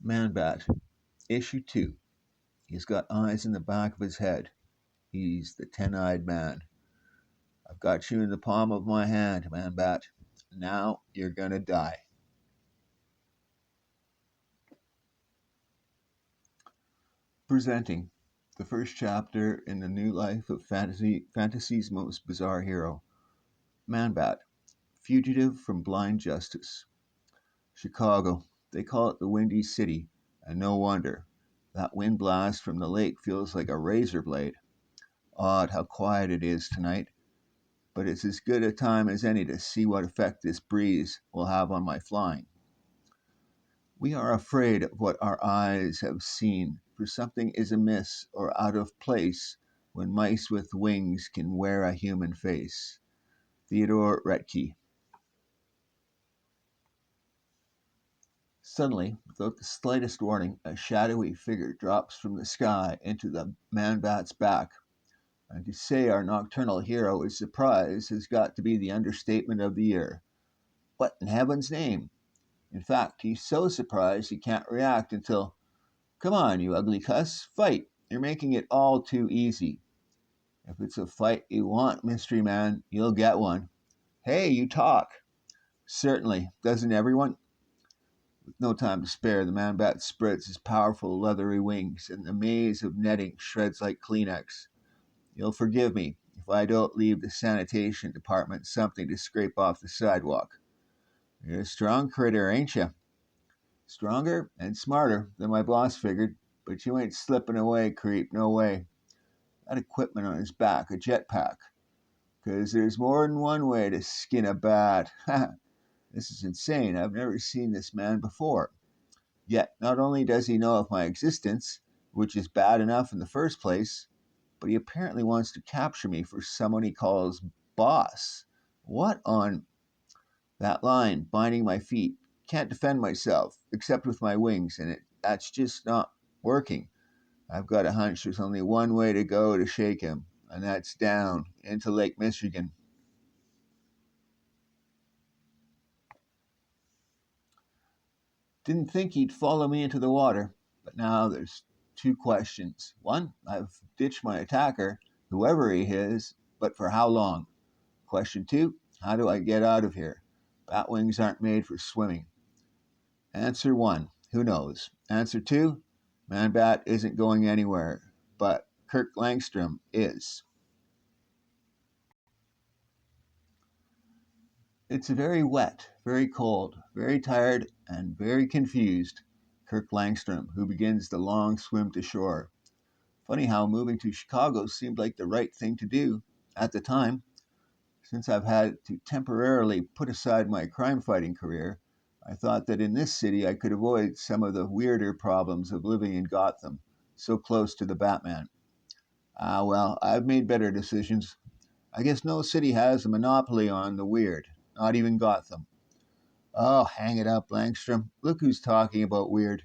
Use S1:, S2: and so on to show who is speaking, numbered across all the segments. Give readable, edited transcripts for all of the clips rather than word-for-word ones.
S1: Manbat, Issue 2. He's got eyes in the back of his head. He's the 10-eyed man. I've got you in the palm of my hand, Manbat. Now you're gonna die. Presenting the first chapter in the new life of fantasy's most bizarre hero, Manbat, fugitive from blind justice. Chicago, they call it the Windy City, and no wonder. That wind blast from the lake feels like a razor blade. Odd how quiet it is tonight, but it's as good a time as any to see what effect this breeze will have on my flying. We are afraid of what our eyes have seen, for something is amiss or out of place when mice with wings can wear a human face. Theodore Retke. Suddenly, without the slightest warning, a shadowy figure drops from the sky into the man-bat's back. And to say our nocturnal hero is surprised has got to be the understatement of the year. What in heaven's name? In fact, he's so surprised he can't react until, "Come on, you ugly cuss, fight. You're making it all too easy." If it's a fight you want, mystery man, you'll get one. Hey, you talk. Certainly. Doesn't everyone? With no time to spare, the man-bat spreads his powerful leathery wings, and the maze of netting shreds like Kleenex. You'll forgive me if I don't leave the sanitation department something to scrape off the sidewalk. You're a strong critter, ain't you? Stronger and smarter than my boss figured, but you ain't slipping away, creep, no way. That equipment on his back, a jetpack. 'Cause there's more than one way to skin a bat. This is insane. I've never seen this man before. Yet, not only does he know of my existence, which is bad enough in the first place, but he apparently wants to capture me for someone he calls boss. What on that line, binding my feet? Can't defend myself, except with my wings, and that's just not working. I've got a hunch there's only one way to go to shake him, and that's down into Lake Michigan. Didn't think he'd follow me into the water, but now there's two questions. One, I've ditched my attacker, whoever he is, but for how long? Question two, how do I get out of here? Bat wings aren't made for swimming. Answer one, who knows? Answer two, Manbat isn't going anywhere, but Kirk Langstrom is. It's very wet, very cold, very tired, and very confused. Kirk Langstrom, who begins the long swim to shore. Funny how moving to Chicago seemed like the right thing to do at the time. Since I've had to temporarily put aside my crime fighting career, I thought that in this city I could avoid some of the weirder problems of living in Gotham, so close to the Batman. Ah, well, I've made better decisions. I guess no city has a monopoly on the weird, not even Gotham. Oh, hang it up, Langstrom. Look who's talking about weird.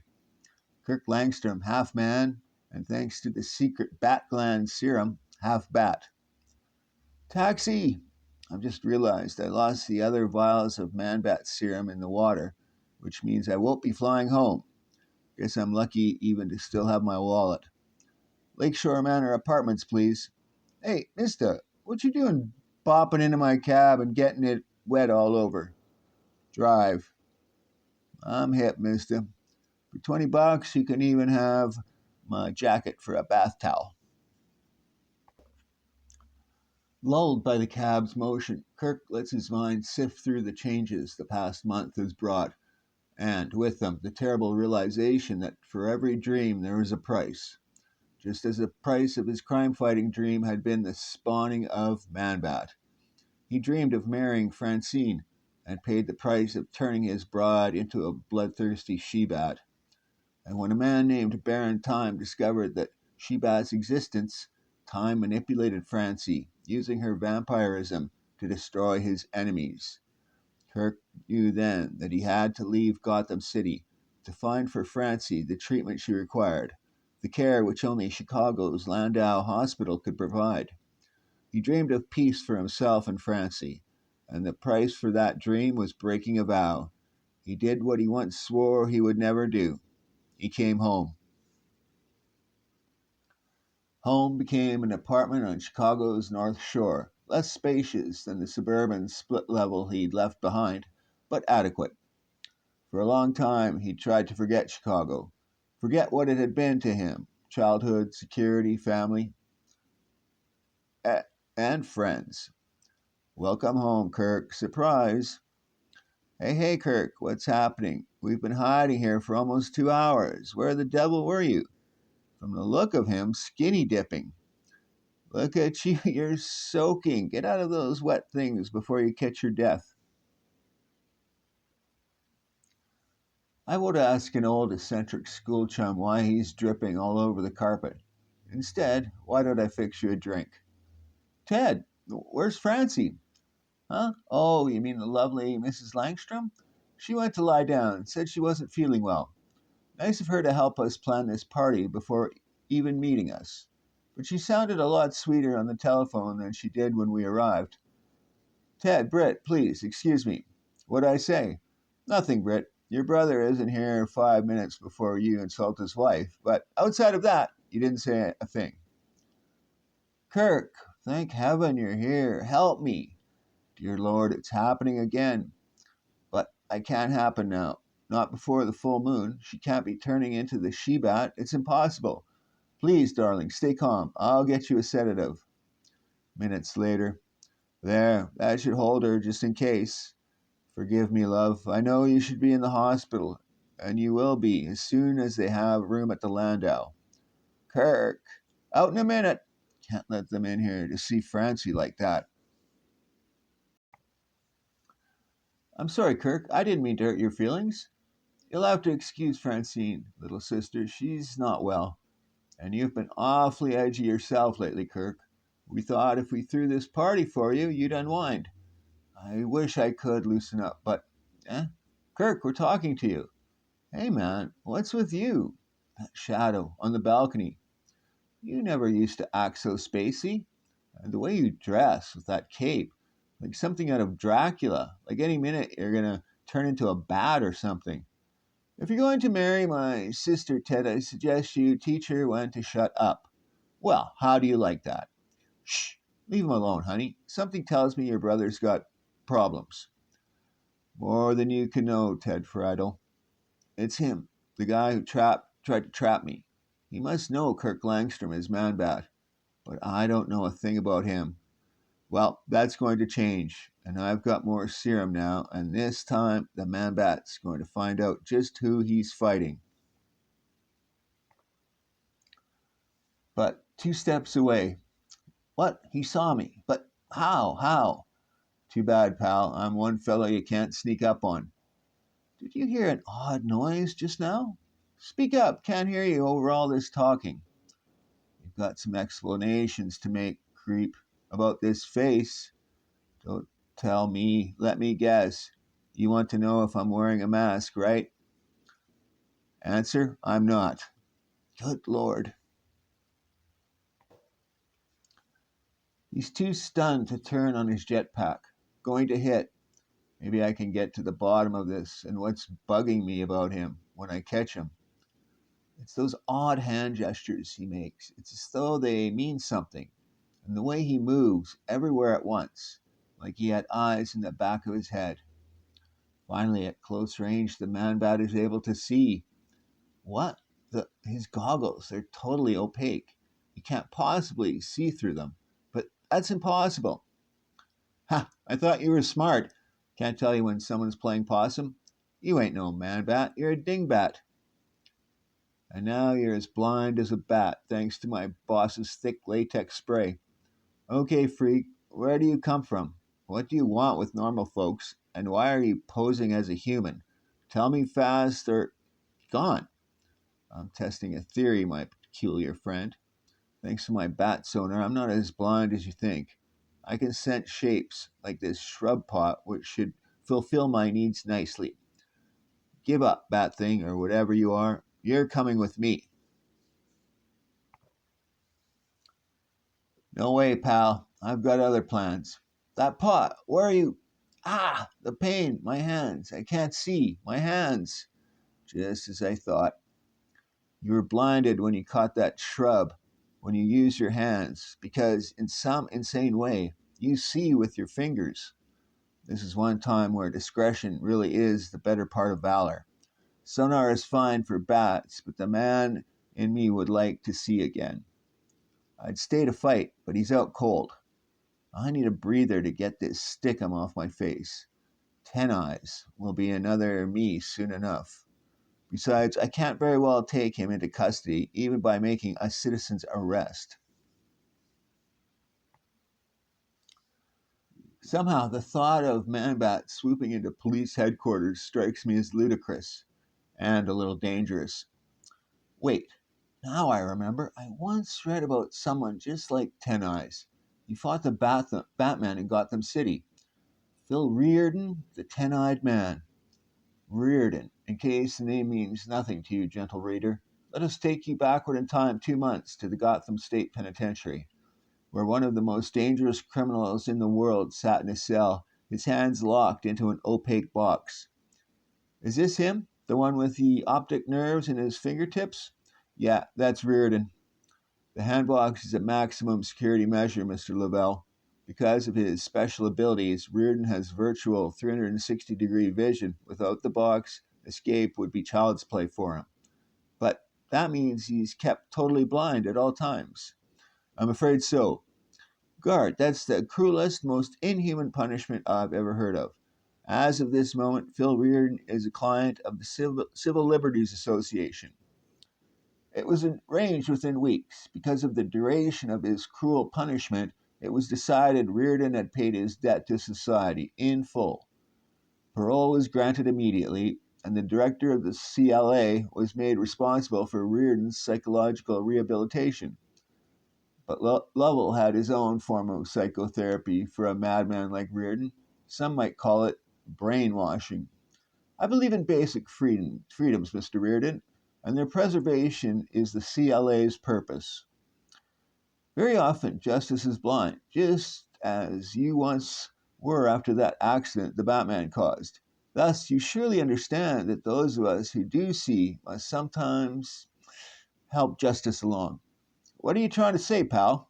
S1: Kirk Langstrom, half man, and thanks to the secret bat gland serum, half bat. Taxi! I've just realized I lost the other vials of Manbat serum in the water, which means I won't be flying home. Guess I'm lucky even to still have my wallet. Lakeshore Manor Apartments, please. Hey, mister, what you doing bopping into my cab and getting it wet all over? Drive. I'm hip, mister. For $20, you can even have my jacket for a bath towel. Lulled by the cab's motion, Kirk lets his mind sift through the changes the past month has brought, and with them the terrible realization that for every dream there is a price, just as the price of his crime fighting dream had been the spawning of Manbat. He dreamed of marrying Francine, and paid the price of turning his bride into a bloodthirsty she-bat. And when a man named Baron Time discovered that she-bat's existence, Time manipulated Francie, using her vampirism to destroy his enemies. Kirk knew then that he had to leave Gotham City to find for Francie the treatment she required, the care which only Chicago's Landau Hospital could provide. He dreamed of peace for himself and Francie, and the price for that dream was breaking a vow. He did what he once swore he would never do. he came home. Home became an apartment on Chicago's North Shore, less spacious than the suburban split level he'd left behind, but adequate. For a long time, he'd tried to forget Chicago, forget what it had been to him childhood, security, family, and friends. Welcome home, Kirk. Surprise. Hey, Kirk, what's happening? We've been hiding here for almost 2 hours. Where the devil were you? From the look of him, skinny dipping. Look at you, you're soaking. Get out of those wet things before you catch your death. I would ask an old eccentric school chum why he's dripping all over the carpet. Instead, why don't I fix you a drink? Ted, where's Francie? Huh? Oh, you mean the lovely Mrs. Langstrom? She went to lie down, said she wasn't feeling well. Nice of her to help us plan this party before even meeting us. But she sounded a lot sweeter on the telephone than she did when we arrived. Ted, Britt, please, excuse me. What'd I say? Nothing, Britt. Your brother isn't here 5 minutes before you insult his wife, but outside of that, you didn't say a thing. Kirk, thank heaven you're here. Help me. Dear Lord, it's happening again. But I can't happen now. Not before the full moon. She can't be turning into the she-bat. It's impossible. Please, darling, stay calm. I'll get you a sedative. Minutes later. There, that should hold her just in case. Forgive me, love. I know you should be in the hospital, and you will be as soon as they have room at the Landau. Kirk, out in a minute. Can't let them in here to see Francie like that. I'm sorry, Kirk. I didn't mean to hurt your feelings. You'll have to excuse Francine, little sister. She's not well. And you've been awfully edgy yourself lately, Kirk. We thought if we threw this party for you, you'd unwind. I wish I could loosen up, but eh? Kirk, we're talking to you. Hey man, what's with you? That shadow on the balcony. You never used to act so spacey. And the way you dress with that cape, like something out of Dracula. Like any minute you're gonna turn into a bat or something. If you're going to marry my sister, Ted, I suggest you teach her when to shut up. Well, how do you like that? Shh, leave him alone, honey. Something tells me your brother's got problems. More than you can know, Ted Friedel. It's him, the guy who tried to trap me. He must know Kirk Langstrom is Manbat, but I don't know a thing about him. Well, that's going to change, and I've got more serum now, and this time the Manbat's going to find out just who he's fighting. But 2 steps away. What? He saw me. But how? How? Too bad, pal. I'm one fellow you can't sneak up on. Did you hear an odd noise just now? Speak up. Can't hear you over all this talking. You've got some explanations to make, creep, about this face. Don't tell me. Let me guess. You want to know if I'm wearing a mask, right? Answer, I'm not. Good Lord. He's too stunned to turn on his jetpack. Going to hit. Maybe I can get to the bottom of this and what's bugging me about him when I catch him. It's those odd hand gestures he makes. It's as though they mean something. And the way he moves everywhere at once, like he had eyes in the back of his head. Finally, at close range, the man-bat is able to see. What? His goggles, they're totally opaque. You can't possibly see through them. But that's impossible. Ha! I thought you were smart. Can't tell you when someone's playing possum. You ain't no man-bat, you're a dingbat. And now you're as blind as a bat, thanks to my boss's thick latex spray. Okay, freak, where do you come from? What do you want with normal folks? And why are you posing as a human? Tell me fast or gone. I'm testing a theory, my peculiar friend. Thanks to my bat sonar, I'm not as blind as you think. I can sense shapes, like this shrub pot, which should fulfill my needs nicely. Give up, bat thing, or whatever you are. You're coming with me. No way, pal. I've got other plans. That pot, where are you? Ah, the pain, my hands. I can't see. My hands. Just as I thought. You were blinded when you caught that shrub, when you use your hands, because in some insane way, you see with your fingers. This is one time where discretion really is the better part of valor. Sonar is fine for bats, but the man in me would like to see again. I'd stay to fight, but he's out cold. I need a breather to get this stickum off my face. 10 Eyes will be another me soon enough. Besides, I can't very well take him into custody, even by making a citizen's arrest. Somehow, the thought of Manbat swooping into police headquarters strikes me as ludicrous and a little dangerous. Wait, now I remember, I once read about someone just like 10 Eyes. He fought the Batman in Gotham City. Phil Reardon, the 10 Eyed Man. Reardon, in case the name means nothing to you, gentle reader, let us take you backward in time 2 months to the Gotham State Penitentiary, where one of the most dangerous criminals in the world sat in a cell, his hands locked into an opaque box. Is this him? The one with the optic nerves in his fingertips? Yeah, that's Reardon. The handbox is a maximum security measure, Mr. Lavelle. Because of his special abilities, Reardon has virtual 360-degree vision. Without the box, escape would be child's play for him. But that means he's kept totally blind at all times. I'm afraid so. Guard, that's the cruelest, most inhuman punishment I've ever heard of. As of this moment, Phil Reardon is a client of the Civil Liberties Association. It was arranged within weeks. Because of the duration of his cruel punishment, it was decided Reardon had paid his debt to society in full. Parole was granted immediately, and the director of the CLA was made responsible for Reardon's psychological rehabilitation. But Lovell had his own form of psychotherapy for a madman like Reardon. Some might call it brainwashing. I believe in basic freedoms, Mr. Reardon, and their preservation is the CLA's purpose. Very often, justice is blind, just as you once were after that accident the Batman caused. Thus, you surely understand that those of us who do see must sometimes help justice along. What are you trying to say, pal?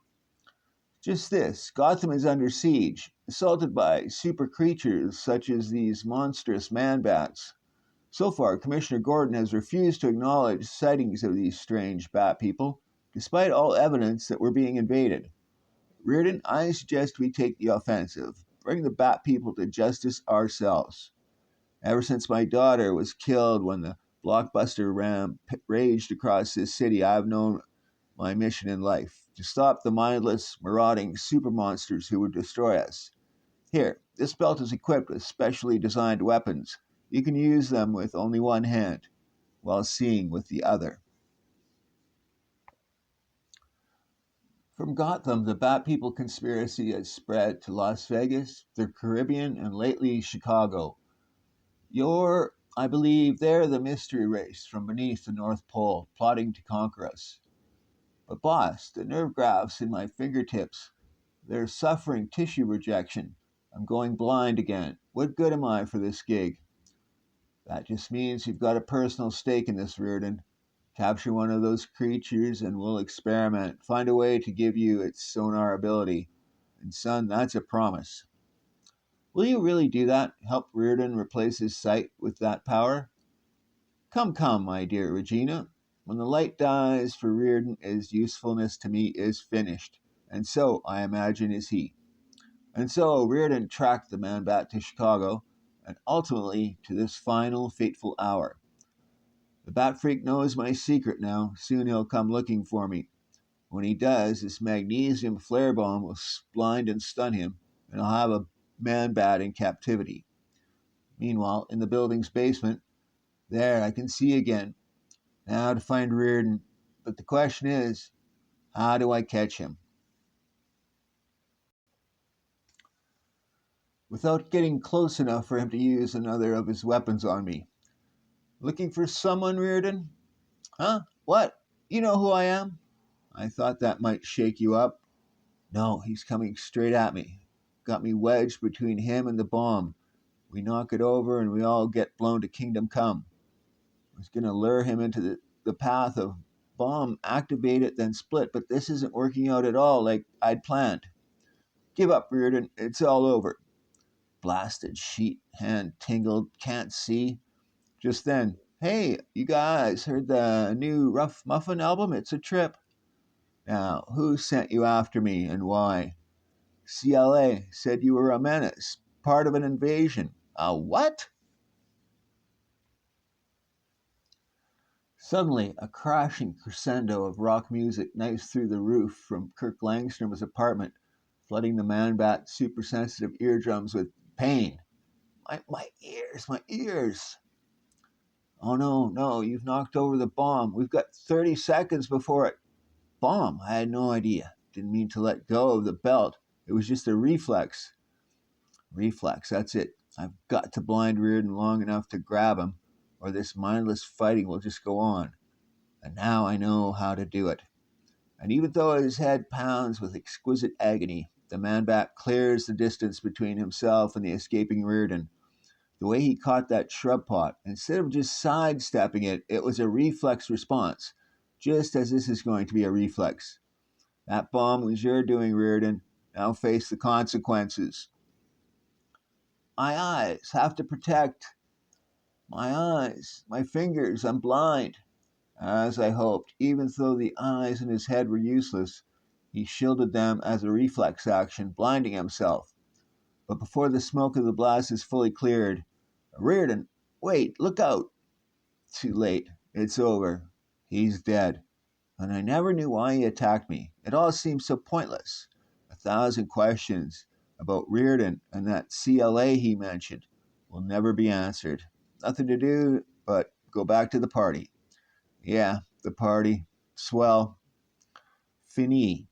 S1: Just this: Gotham is under siege, assaulted by super creatures such as these monstrous man bats. So far, Commissioner Gordon has refused to acknowledge sightings of these strange bat people, despite all evidence that we're being invaded. Reardon, I suggest we take the offensive, bring the bat people to justice ourselves. Ever since my daughter was killed when the blockbuster ram raged across this city, I've known my mission in life to stop the mindless, marauding super monsters who would destroy us. Here, this belt is equipped with specially designed weapons. You can use them with only one hand, while seeing with the other. From Gotham, the Bat People conspiracy has spread to Las Vegas, the Caribbean, and lately Chicago. I believe, they're the mystery race from beneath the North Pole, plotting to conquer us. But, boss, the nerve grafts in my fingertips, they're suffering tissue rejection. I'm going blind again. What good am I for this gig? That just means you've got a personal stake in this, Reardon. Capture one of those creatures and we'll experiment. Find a way to give you its sonar ability. And son, that's a promise. Will you really do that? Help Reardon replace his sight with that power? Come, come, my dear Regina. When the light dies for Reardon, his usefulness to me is finished. And so, I imagine, is he. And so Reardon tracked the man back to Chicago, and ultimately to this final fateful hour. The Bat Freak knows my secret now. Soon he'll come looking for me. When he does, this magnesium flare bomb will blind and stun him, and I'll have a man bat in captivity. Meanwhile, in the building's basement, there I can see again. Now to find Reardon. But the question is, how do I catch him? Without getting close enough for him to use another of his weapons on me. Looking for someone, Reardon? Huh? What? You know who I am? I thought that might shake you up. No, he's coming straight at me. Got me wedged between him and the bomb. We knock it over and we all get blown to kingdom come. I was going to lure him into the path of bomb, activate it, then split, but this isn't working out at all like I'd planned. Give up, Reardon. It's all over. Blasted sheet, hand tingled, can't see. Just then, hey, you guys heard the new Rough Muffin album? It's a trip. Now, who sent you after me and why? CLA said you were a menace, part of an invasion. A what? Suddenly, a crashing crescendo of rock music knifes through the roof from Kirk Langstrom's apartment, flooding the Manbat supersensitive eardrums with pain. My ears, my ears. Oh no, no, you've knocked over the bomb. We've got 30 seconds before it. Bomb? I had no idea. Didn't mean to let go of the belt. It was just a reflex. Reflex, that's it. I've got to blind Reardon long enough to grab him, or this mindless fighting will just go on. And now I know how to do it. And even though his head pounds with exquisite agony, the man bat clears the distance between himself and the escaping Reardon. The way he caught that shrub pot, instead of just sidestepping it, it was a reflex response, just as this is going to be a reflex. That bomb was your doing, Reardon. Now face the consequences. My eyes have to protect. My eyes, my fingers, I'm blind. As I hoped, even though the eyes in his head were useless, he shielded them as a reflex action, blinding himself. But before the smoke of the blast is fully cleared, Reardon, wait, look out! Too late. It's over. He's dead. And I never knew why he attacked me. It all seems so pointless. 1,000 questions about Reardon and that CLA he mentioned will never be answered. Nothing to do but go back to the party. Yeah, the party. Swell. Fini.